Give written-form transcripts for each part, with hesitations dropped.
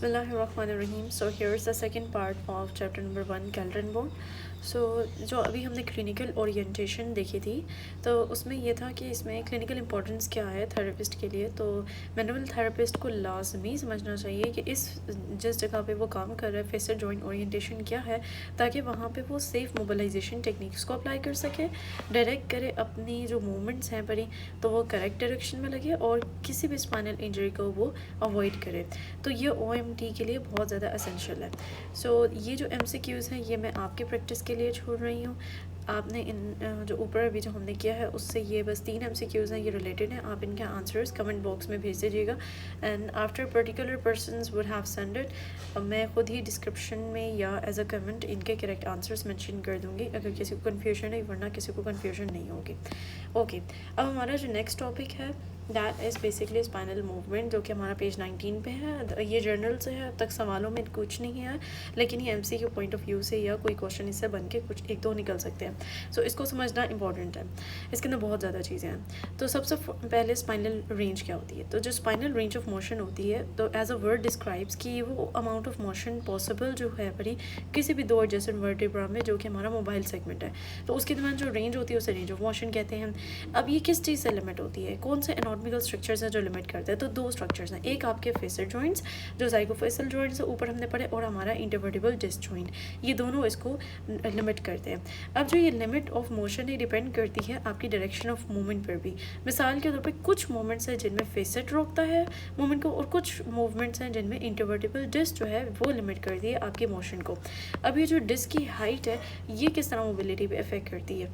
Bismillahirrahmanirrahim. So here is the second part of chapter number 1 Kellgren bone. सो जो अभी हमने clinical orientation देखी थी तो उसमें ये था कि इसमें क्लिनिकल इंपॉर्टेंस क्या है थेरेपिस्ट के लिए। तो मैनुअल थेरेपिस्ट को लाजमी समझना चाहिए कि इस जिस जगह पे वो काम कर रहा है फेसर जॉइंट ओरिएंटेशन क्या है, ताकि वहाँ पे वो सेफ़ मोबिलाइजेशन टेक्निक्स को अप्लाई कर सके, डायरेक्ट करे अपनी जो मूवमेंट्स हैं परी तो वो करेक्ट डायरेक्शन में लगे और किसी भी स्पाइनल इंजरी को वो अवॉइड करे। तो ये OMT के लिए बहुत ज़्यादा असेंशियल है। सो ये जो MCQs हैं ये मैं आपके प्रैक्टिस के लिए छोड़ रही हूँ। आपने इन जो ऊपर अभी जो हमने किया है उससे ये बस 3 MCQs हैं, ये रिलेटेड हैं। आप इनके आंसर्स कमेंट बॉक्स में भेज दीजिएगा and after particular persons would have send it, मैं खुद ही डिस्क्रिप्शन में या एज अ कमेंट इनके करेक्ट आंसर्स मेंशन कर दूँगी अगर किसी को कन्फ्यूजन है, वरना किसी को कन्फ्यूजन नहीं होगी। ओके, अब हमारा जो नेक्स्ट टॉपिक है that is basically spinal movement, जो कि हमारा पेज 19 पे है। ये जर्नल से है, अब तक सवालों में कुछ नहीं है, लेकिन ये MCQ पॉइंट ऑफ व्यू से या कोई क्वेश्चन इससे बन के कुछ एक दो निकल सकते हैं। सो इसको समझना इंपॉर्टेंट है, इसके अंदर बहुत ज़्यादा चीज़ें हैं। तो सबसे पहले स्पाइनल रेंज क्या होती है। तो जो स्पाइनल रेंज ऑफ मोशन होती है तो एज अ वर्ड डिस्क्राइब्स कि वो अमाउंट ऑफ मोशन पॉसिबल जो है बड़ी किसी भी दो एडजेसेंट वर्टेब्रा में, जो कि हमारा मोबाइल सेगमेंट है, तो उसके दरमियान जो रेंज होती है उसे रेंज ऑफ मोशन कहते हैं। अब ये किस चीज़ से लिमिट होती है, कौन से एनाटॉमिकल स्ट्रक्चर्स हैं जो लिमिट करते हैं। तो दो स्ट्रक्चर्स हैं, एक आपके फेसर जॉइंट्स जो जाइगोफेसल जॉइंट्स ऊपर हमने पढ़े, और हमारा इंटरवर्टिबल डिस्क जॉइंट, ये दोनों इसको लिमिट करते हैं। अब जो ये लिमिट ऑफ मोशन है डिपेंड करती है आपकी डायरेक्शन ऑफ मूवमेंट पर भी। मिसाल के तौर पे कुछ मूवमेंट्स हैं जिनमें फेसेट रोकता है मूवमेंट को, और कुछ मूवमेंट्स हैं जिनमें इंटरवर्टिबल डिस्क जो है वो लिमिट करती है आपकी मोशन को। अब ये जो डिस्क की हाइट है ये किस तरह मोबिलिटी पे अफेक्ट करती है।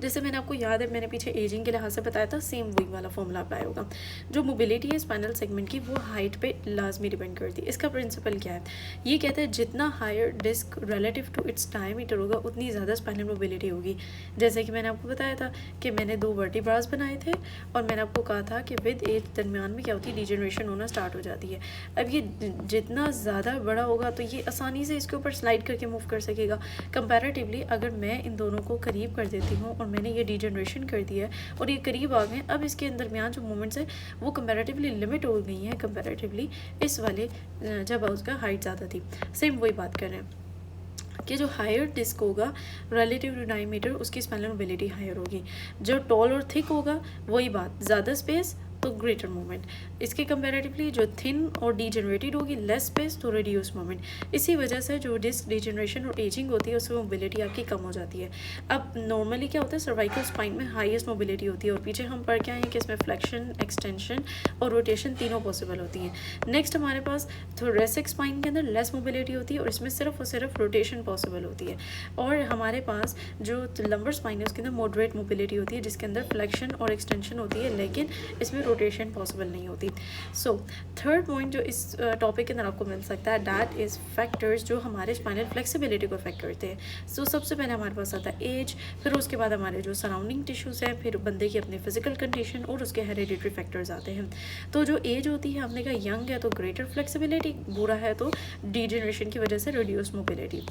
जैसे मैंने आपको याद है, मैंने पीछे एजिंग के लिहाज से बताया था, सेम वही वाला फॉर्मूला अप्लाई होगा। जो मोबिलिटी है स्पाइनल सेगमेंट की वो हाइट पे लाजमी डिपेंड करती है। इसका प्रिंसिपल क्या है, ये कहते हैं जितना higher disc relative to its diameter होगा उतनी ज़्यादा स्पाइनल मोबिलिटी होगी। जैसे कि मैंने आपको बताया था कि मैंने 2 वर्टिब्रास बनाए थे और मैंने आपको कहा था कि विद एज दरमियान में क्या होती है, डिजनरेशन होना स्टार्ट हो जाती है। अब ये जितना ज़्यादा बड़ा होगा तो ये आसानी से इसके ऊपर स्लाइड करके मूव कर सकेगा। कंपैरेटिवली अगर मैं इन दोनों को करीब कर देती हूँ और मैंने ये डिजनरेशन कर दिया है और ये करीब आ गए, अब इसके दरमियान जो मूवमेंट्स है वो कंपैरेटिवली लिमिट हो गई हैं कंपैरेटिवली इस वाले जब उसका हाइट ज़्यादा थी। सेम वही बात कर रहे हैं कि जो हायर डिस्क होगा रिलेटिव टू डायमीटर उसकी स्पाइनल मोबिलिटी हायर होगी। जो टॉल और थिक होगा वही बात, ज़्यादा स्पेस तो ग्रेटर मूवमेंट। इसके कंपैरेटिवली जो थिन और डीजनरेटेड होगी लेस स्पेस तो रिड्यूस मूवमेंट। इसी वजह से जो डिस्क डिजनरेशन और एजिंग होती है उसमें मोबिलिटी आपकी कम हो जाती है। अब नॉर्मली क्या होता है, सर्वाइकल स्पाइन में हाईएस्ट मोबिलिटी होती है और पीछे हम पढ़ के आए हैं कि इसमें फ्लेक्शन, एक्सटेंशन और रोटेशन तीनों पॉसिबल होती हैं। नेक्स्ट हमारे पास थोरेसिक स्पाइन के अंदर लेस मोबिलिटी होती है और इसमें सिर्फ और सिर्फ रोटेशन पॉसिबल होती है। और हमारे पास जो लंबर स्पाइन है उसके अंदर मॉडरेट मोबिलिटी होती है जिसके अंदर फ्लेक्शन और एक्सटेंशन होती है, लेकिन इसमें रोटेशन पॉसिबल नहीं होती। सो थर्ड पॉइंट जो इस टॉपिक के अंदर आपको मिल सकता है दैट इज़ फैक्टर्स जो हमारे स्पाइनल फ्लेक्सिबिलिटी को अफेक्ट करते हैं। सो सबसे पहले हमारे पास आता है एज, फिर उसके बाद हमारे जो सराउंडिंग टिश्यूज़ हैं, फिर बंदे की अपनी फिजिकल कंडीशन और उसके हेरिडिटरी फैक्टर्स आते हैं। तो जो एज होती है हमने कहा यंग है तो ग्रेटर फ्लेक्सिबिलिटी, बुरा है तो डीजनरेशन की वजह से रिड्यूस मोबिलिटी।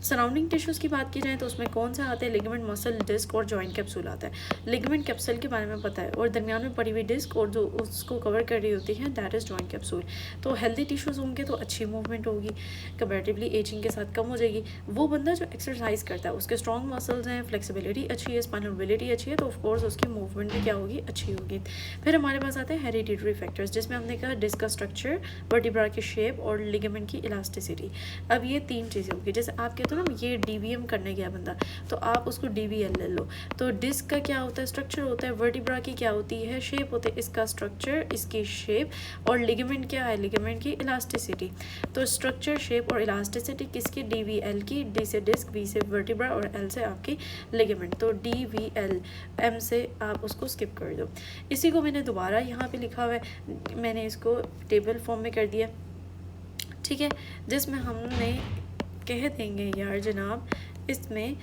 सराउंडिंग टिश्यूज़ की बात की जाए तो उसमें कौन सा आते हैं, लिगामेंट, मसल, डिस्क और जॉइंट कैप्सूल आता है। लिगामेंट कैप्सूल के बारे में पता है और दरमियान में पड़ी हुई डिस्क और जो उसको कवर कर रही होती है दैट इज़ जॉइंट कैप्सूल। तो हेल्दी टिश्यूज़ होंगे तो अच्छी मूवमेंट होगी, कंपैरेटिवली एजिंग के साथ कम हो जाएगी। वो बंदा जो एक्सरसाइज करता है उसके स्ट्रॉन्ग मसल्स हैं, फ्लेक्सिबिलिटी अच्छी है, स्पाइनल मोबिलिटी अच्छी है, तो ऑफकोर्स उसकी मूवमेंट भी क्या होगी, अच्छी होगी। फिर हमारे पास आते हैं हेरिडिटरी फैक्टर्स जिसमें हमने कहा डिस्क का स्ट्रक्चर, वर्टिब्रा की शेप और लिगामेंट की इलास्टिसिटी। अब ये 3 चीज़ें होगी। जैसे आप कहते हो ना ये DVM करने गया बंदा तो आप उसको DVL ले लो। तो डिस्क का क्या होता है, स्ट्रक्चर होता है, वर्टिब्रा की क्या होती है, शेप होते है, इसका स्ट्रक्चर, इसकी शेप, और लिगामेंट क्या है, लिगामेंट की इलास्टिसिटी। तो स्ट्रक्चर, शेप और इलास्टिसिटी किसकी, DVL की। D से डिस्क, V से वर्टिब्रा और L से आपकी लिगामेंट। तो DVL, M से आप उसको स्किप कर दो। इसी को मैंने दोबारा यहाँ पे लिखा हुआ है, मैंने इसको टेबल फॉर्म में कर दिया, ठीक है, जिसमें हमने कह देंगे यार जनाब इसमें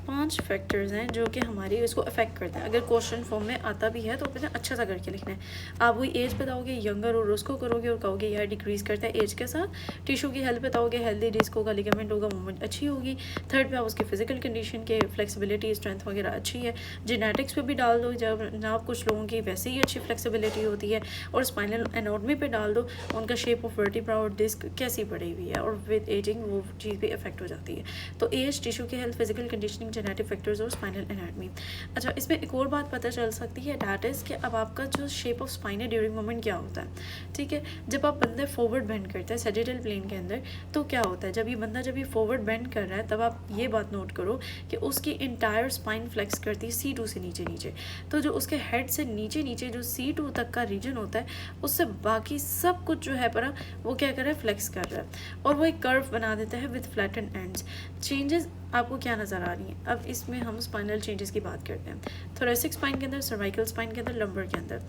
5 फैक्टर्स हैं जो कि हमारी इसको अफेक्ट करते हैं। अगर क्वेश्चन फॉर्म में आता भी है तो अपने अच्छा सा करके लिखना है। आप वही एज बताओगे यंगर और उसको करोगे और कहोगे यार डिक्रीज़ करता है एज के साथ। टिश्यू की हेल्थ बताओगे, हेल्दी डिस्क होगा, लिगामेंट होगा, मूवमेंट अच्छी होगी। थर्ड पे आप उसकी फिजिकल कंडीशन के फ्लेक्सिबिलिटी स्ट्रेंथ वगैरह अच्छी है। जेनेटिक्स पे भी डाल दो, जब आप कुछ लोगों की वैसे ही अच्छी फ्लेक्सिबिलिटी होती है। और स्पाइनल एनाटॉमी पे डाल दो, उनका शेप ऑफ वर्टिब्रा और डिस्क कैसी पड़ी हुई है, और विद एजिंग वो चीज़ भी अफेक्ट हो जाती है। तो एज, टिश्यू की health, physical conditioning, genetic factors और स्पाइनल एनाटॉमी। अच्छा, इसमें एक और बात पता चल सकती है, दैट इज़ कि अब आपका जो शेप ऑफ स्पाइन है ड्यूरिंग मोमेंट क्या होता है। ठीक है, जब आप बंदे फॉरवर्ड बेंड करते हैं सैजिटल प्लेन के अंदर, तो क्या होता है, जब ये बंदा जब ये फॉरवर्ड बेंड कर रहा है तब आप ये बात नोट करो कि उसकी इंटायर स्पाइन फ्लेक्स करती है C2 से नीचे नीचे। तो जो उसके हेड से नीचे नीचे जो C2 तक का रीजन होता है, उससे बाकी सब कुछ जो है परा वो क्या कर रहा है, फ्लेक्स कर रहा है, और वो एक कर्व बना देता है विद फ्लैटन एंड्स। चेंजेस आपको क्या नज़र आ रही हैं। अब इसमें हम स्पाइनल चेंजेस की बात करते हैं। थोरेसिक स्पाइन के अंदर, सर्वाइकल स्पाइन के अंदर, लंबर के अंदर।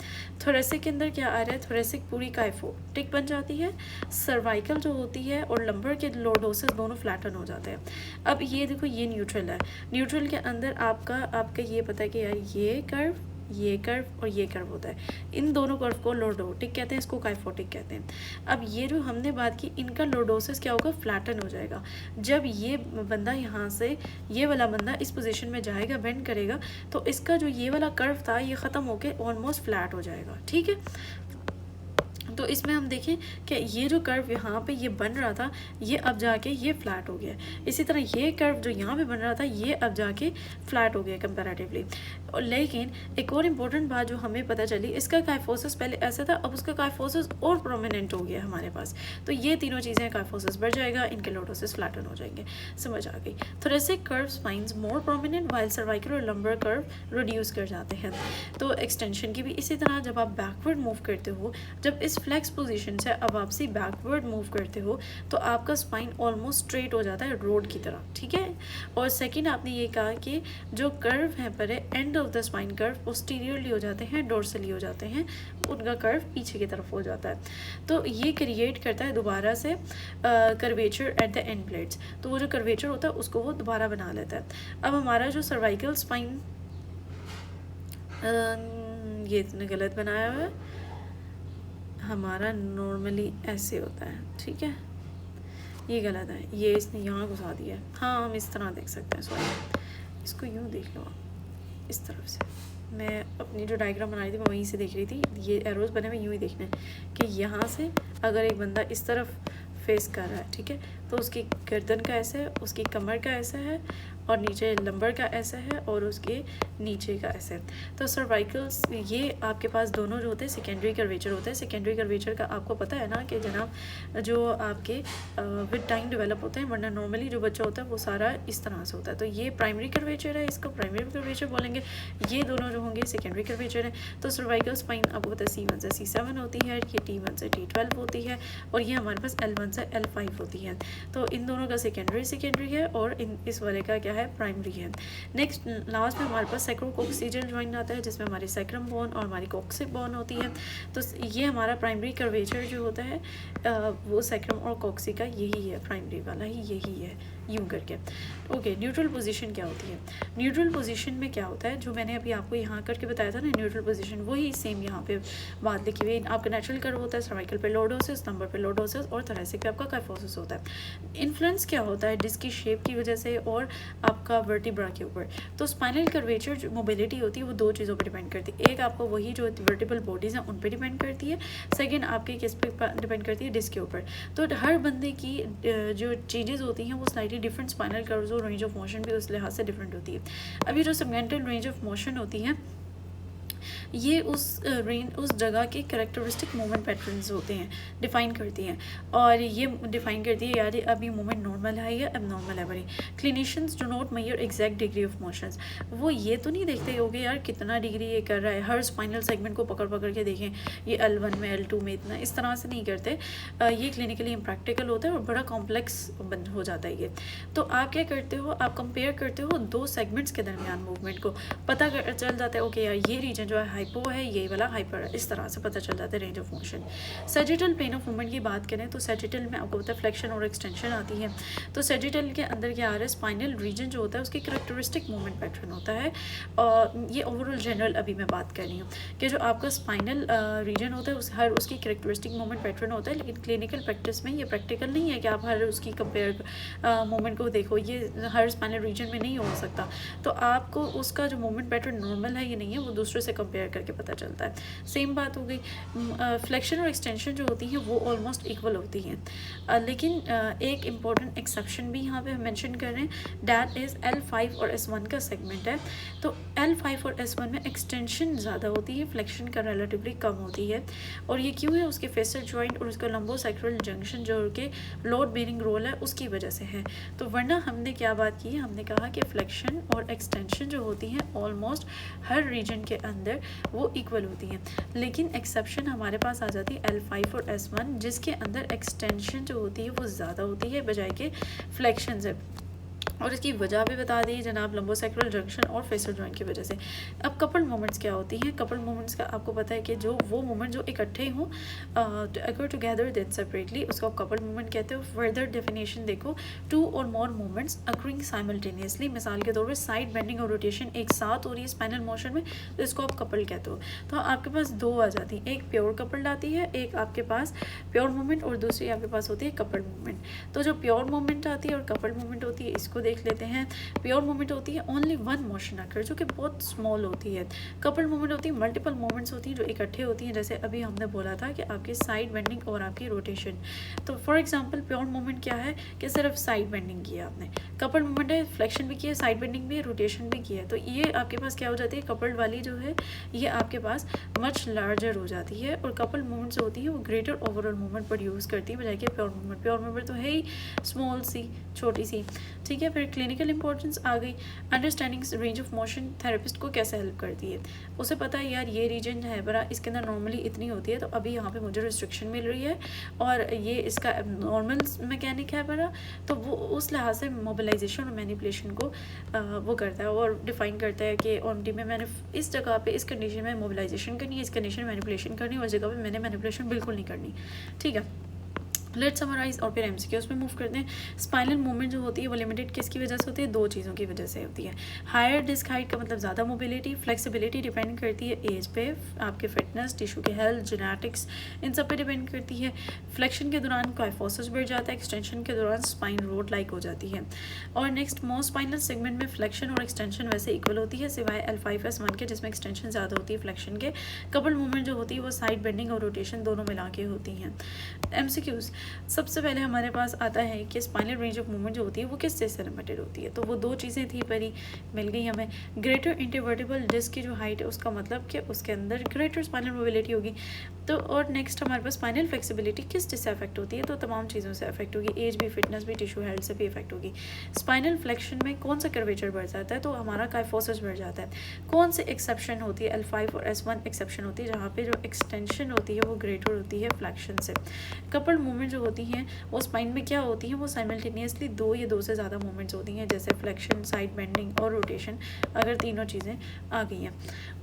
थोरेसिक के अंदर क्या आ रहा है, थोरेसिक पूरी काइफोटिक बन जाती है, सर्वाइकल जो होती है और लंबर के लॉर्डोसिस दोनों फ्लैटन हो जाते हैं। अब ये देखो, ये न्यूट्रल है, न्यूट्रल के अंदर आपका ये पता है कि यार ये कर्व और ये कर्व होता है। इन दोनों कर्व को लॉर्डोटिक कहते हैं, इसको काइफोटिक कहते हैं। अब ये जो हमने बात की, इनका लॉर्डोसिस क्या होगा, फ्लैटन हो जाएगा। जब ये बंदा यहाँ से, ये वाला बंदा इस पोजीशन में जाएगा, बेंड करेगा, तो इसका जो ये वाला कर्व था ये ख़त्म होके ऑलमोस्ट फ्लैट हो जाएगा। ठीक है, तो इसमें हम देखें कि ये जो कर्व यहाँ पे ये बन रहा था, ये अब जाके ये फ्लैट हो गया। इसी तरह ये कर्व जो यहाँ पे बन रहा था, ये अब जाके फ्लैट हो गया कंपैरेटिवली। लेकिन एक और इम्पोर्टेंट बात जो हमें पता चली, इसका काइफोसिस पहले ऐसा था, अब उसका काइफोसिस और प्रोमिनेंट हो गया हमारे पास। तो ये तीनों चीज़ें, काइफोसिस बढ़ जाएगा, इनके लॉर्डोसिस फ्लैटन हो जाएंगे। समझ आ गई। थोरेसिक कर्व स्पाइन्स मोर प्रोमिनेंट, वाइल सर्वाइकल और लंबर कर्व रिड्यूस कर जाते हैं। तो एक्सटेंशन की भी इसी तरह, जब आप बैकवर्ड मूव करते हो, जब इस फ्लेक्स पोजीशन से अब वापसी बैकवर्ड मूव करते हो, तो आपका स्पाइन ऑलमोस्ट स्ट्रेट हो जाता है रोड की तरह। ठीक है, और सेकंड आपने ये कहा कि जो कर्व है पर end of the spine curve posteriorly हो जाते हैं, डोर्सली हो जाते हैं, उनका कर्व पीछे की तरफ हो जाता है। तो ये क्रिएट करता है दोबारा से curvature at the end plates. तो वो जो कर्वेचर होता है उसको वो दोबारा बना लेता है। अब हमारा जो सर्वाइकल स्पाइन, ये इतने गलत बनाया हुआ है, हमारा नॉर्मली ऐसे होता है। ठीक है, ये गलत है, ये इसने यहाँ घुसा दिया है। हाँ, हम इस तरह देख सकते हैं, सॉरी, इसको यूँ देख लो आप, इस तरफ से। मैं अपनी जो डायग्राम बना रही थी मैं वहीं से देख रही थी, ये एरोज बने हुए यूँ ही देखना है कि यहाँ से अगर एक बंदा इस तरफ फेस कर रहा है, ठीक है, तो उसकी गर्दन का ऐसा है, उसकी कमर का ऐसा है, और नीचे लंबर का ऐसा है, और उसके नीचे का ऐसा है। तो सर्वाइकल्स, ये आपके पास दोनों जो होते हैं सेकेंडरी कर्वेचर होते हैं। सेकेंडरी कर्वेचर का आपको पता है ना कि जनाब जो आपके विद टाइम डेवलप होते हैं, वरना नॉर्मली जो बच्चा होता है वो सारा इस तरह से होता है। तो ये प्राइमरी कर्वेचर है, इसको प्राइमरी कर्वेचर बोलेंगे। ये दोनों जो होंगे सेकेंडरी कर्वेचर है। तो सर्वाइकल स्पाइन आपको पता है C1 से C7 होती है, ये T1 से T12 होती है, और ये हमारे पास L1 से L5 होती है। तो इन दोनों का सेकेंडरी है, और इस वाले का क्या है, प्राइमरी है। नेक्स्ट लास्ट में हमारे पास सैक्रोकोक्सिजल जॉइंट आता है, जिसमें हमारी सैक्रम बोन और हमारी कोक्सिक बोन होती है। तो ये हमारा प्राइमरी कर्वेचर जो होता है वो सैक्रम और कोक्सिक का यही है, प्राइमरी वाला ही यही है, यूँ करके। ओके, न्यूट्रल पोजीशन क्या होती है। न्यूट्रल पोजीशन में क्या होता है, जो मैंने अभी आपको यहाँ करके बताया था ना, न्यूट्रल पोजीशन वही सेम यहाँ पे बात लिखी हुई। आपका नेचुरल कर्व होता है, सर्वाइकल पे लॉर्डोसिस, लंबर पे लॉर्डोसिस, और थोरेसिक पे आपका काइफोसिस होता है। इन्फ्लुएंस क्या होता है डिस्क की शेप की वजह से और आपका वर्टिब्रा के ऊपर। तो स्पाइनल कर्वेचर जो मोबिलिटी होती है वो दो चीज़ों पर डिपेंड करती है। एक आपको वही जो वर्टिबल बॉडीज़ हैं उन पर डिपेंड करती है, सेकेंड आपके किस पे डिपेंड करती है, डिस्क के ऊपर। तो हर बंदे की जो चेंजेस होती हैं वो स्लाइटली डिफरेंट स्पाइनल कर्व्स और रेंज ऑफ मोशन भी उस लिहाज से डिफरेंट होती है। अभी जो सेगमेंटल रेंज ऑफ मोशन होती है, ये उस जगह के करेक्टरिस्टिक मूवमेंट पैटर्न्स होते हैं, डिफ़ाइन करती हैं, और ये डिफ़ाइन करती है यार अब ये मूवमेंट नॉर्मल है या अब नॉर्मल है। बड़ी clinicians do not measure exact degree of motions. वो ये तो नहीं देखते होगे यार कितना डिग्री ये कर रहा है, हर स्पाइनल सेगमेंट को पकड़ पकड़ के देखें ये L1 में L2 में इतना, इस तरह से नहीं करते। ये क्लिनिकली इम्प्रैक्टिकल होता है और बड़ा कॉम्प्लेक्स हो जाता है ये। तो आप क्या करते हो, आप कंपेयर करते हो दो सेगमेंट्स के दरमियान मूवमेंट को, पता चल जाता है ओके यार ये रीजन जो है हाइपो है, ये वाला हाइपर है। इस तरह से पता चल जाता है range of motion. Sagittal plane of movement की बात करें तो सैजिटल में आपको पता है फ्लेक्शन और एक्सटेंशन आती है। तो सैजिटल के अंदर क्या आ रहा है, स्पाइनल रीजन जो होता है उसकी करेक्टरिस्टिक मूवमेंट पैटर्न होता है। और ये ओवरऑल जनरल अभी मैं बात कर रही हूँ कि जो आपका स्पाइनल रीजन होता है हर उसकी करेक्टरिस्टिक मूवमेंट पैटर्न होता है। लेकिन क्लिनिकल प्रैक्टिस में ये प्रैक्टिकल नहीं है कि आप हर उसकी कंपेयर मूवमेंट को देखो, ये हर स्पाइनल रीजन में नहीं हो सकता। तो आपको उसका जो मूवमेंट पैटर्न नॉर्मल है ये नहीं है, वो दूसरे से कंपेयर करके पता चलता है। सेम बात हो गई। फ्लेक्शन और एक्सटेंशन जो होती है वो ऑलमोस्ट इक्वल होती हैं, लेकिन एक इम्पॉर्टेंट एक्सेप्शन भी यहाँ पे हम मेंशन कर रहे हैं, डैट इज़ L5 और S1 का सेगमेंट है। तो L5 और S1 में एक्सटेंशन ज़्यादा होती है, फ्लेक्शन का रिलेटिवली कम होती है। और ये क्यों है, उसके फेसर जॉइंट और उसका लंबोसैक्रल जंक्शन जो कि लोड बेयरिंग रोल है उसकी वजह से है। तो वरना हमने क्या बात की, हमने कहा कि फ्लेक्शन और एक्सटेंशन जो होती हैं ऑलमोस्ट हर रीजन के अंदर वो इक्वल होती हैं। लेकिन एक्सेप्शन हमारे पास आ जाती है L5 और S1, जिसके अंदर एक्सटेंशन जो होती है वो ज़्यादा होती है बजाय के फ्लेक्शन से। और इसकी वजह भी बता दी जनाब, लंबोसैक्रल जंक्शन और फेसर जॉइंट की वजह से। अब कपल मोमेंट्स क्या होती हैं, कपल मोमेंट्स का आपको पता है कि जो वो मोमेंट जो इकट्ठे हों अगर टुगेदर देन सेपरेटली, उसको आप कपल मोमेंट कहते हो। फर्दर डेफिनेशन देखो, 2 और मोर मोमेंट्स अकरिंग साइमल्टेनियसली, मिसाल के तौर पर साइड बेंडिंग और रोटेशन एक साथ हो रही है स्पाइनल मोशन में, तो इसको आप कपल कहते हो। तो आपके पास दो आ जाती हैं, एक प्योर कपल्ड आती है, एक आपके पास प्योर मोमेंट, और दूसरी आपके पास होती है कपल मोमेंट। तो जो प्योर मोमेंट आती है और कपल मोमेंट होती है, इसको देख लेते हैं। प्योर मूवमेंट होती है ओनली वन मोशन अकर, जो कि बहुत स्मॉल होती है। कपल मूवमेंट होती है मल्टीपल मूवमेंट्स होती हैं जो इकट्ठे होती हैं, जैसे अभी हमने बोला था कि आपकी साइड बेंडिंग और आपकी रोटेशन। तो फॉर एग्जांपल प्योर मूवमेंट क्या है कि सिर्फ साइड बेंडिंग किया आपने। कपल मूवमेंट है फ्लेक्शन भी किया, साइड बेंडिंग भी है, रोटेशन भी किया। तो ये आपके पास क्या हो जाती है, कपल्ड वाली जो है ये आपके पास मच लार्जर हो जाती है। और कपल मूवमेंट जो होती है वो ग्रेटर ओवरऑल मूवमेंट प्रोड्यूस करती है बजाय कि प्योर मूवमेंट। प्योर मूवमेंट तो है ही स्मॉल सी, छोटी सी, ठीक है। फिर क्लिनिकल इंपॉर्टेंस आ गई, understanding range of motion therapist को कैसे हेल्प करती है। उसे पता है यार ये रीजन है बड़ा, इसके अंदर नॉर्मली इतनी होती है, तो अभी यहाँ पे मुझे रिस्ट्रिक्शन मिल रही है और ये इसका नॉर्मल मैकेनिक है बड़ा, तो वो उस लिहाज से मोबिलाइजेशन और मैनिपुलेशन को वो करता है और डिफाइन करता है कि OMT में मैंने इस जगह पे इस कंडीशन में मोबिलाइजेशन करनी है, इस कंडीशन में मैनिपुलेशन करनी है, उस जगह पे मैंने मैनिपुलेशन बिल्कुल नहीं करनी, ठीक है। लेट समराइज और फिर MCQs में मूव करते हैं। स्पाइनल मूवमेंट जो होती है वो लिमिटेड किसकी वजह से होती है, दो चीज़ों की वजह से होती है। हायर डिस्क हाइट का मतलब ज़्यादा मोबिलिटी, फ्लेक्सिबिलिटी डिपेंड करती है एज पे, आपके फिटनेस, टिश्यू के हेल्थ, जेनेटिक्स, इन सब पे डिपेंड करती है। फ्लेक्शन के दौरान काइफोसिस बढ़ जाता है, एक्सटेंशन के दौरान स्पाइन रोड लाइक हो जाती है। और नेक्स्ट, मोस्ट स्पाइनल सेगमेंट में फ्लेक्शन और एक्सटेंशन वैसे इक्वल होती है सिवाय L5S1 के, जिसमें एक्सटेंशन ज़्यादा होती है फ्लेक्शन के। कपल मूवमेंट जो होती है वो साइड बेंडिंग और रोटेशन दोनों मिला के होती हैं। MCQs, सबसे पहले हमारे पास आता है कि स्पाइनल रेंज ऑफ मूवमेंट जो होती है वो किस चीज़ से लिमिटेड होती है। तो वो दो चीज़ें थी परी, मिल गई हमें। ग्रेटर इंटरवर्टिबल डिस्क की जो हाइट है उसका मतलब कि उसके अंदर ग्रेटर स्पाइनल मोबिलिटी होगी। तो और नेक्स्ट हमारे पास स्पाइनल फ्लेक्सिबिलिटी किस चीज़ से अफेक्ट होती है, तो तमाम चीज़ों से अफेक्ट होगी, एज भी, फिटनेस भी, टिश्यू हेल्थ से भी इफेक्ट होगी। स्पाइनल फ्लेक्शन में कौन सा कर्वेचर बढ़ जाता है, तो हमारा काइफोसिस बढ़ जाता है। कौन से एक्सेप्शन होती है, L5 और S1 एक्सेप्शन होती है, जहाँ पे जो एक्सटेंशन होती है वो ग्रेटर होती है फ्लेक्शन से। कपल मूवमेंट जो होती हैं वो स्पाइन में क्या होती हैं, वो साइमल्टेनियसली दो या दो से ज़्यादा मूवमेंट्स होती हैं, जैसे फ्लेक्शन, साइड बेंडिंग और रोटेशन, अगर तीनों चीज़ें आ गई हैं।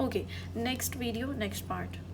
Okay, next video, next part.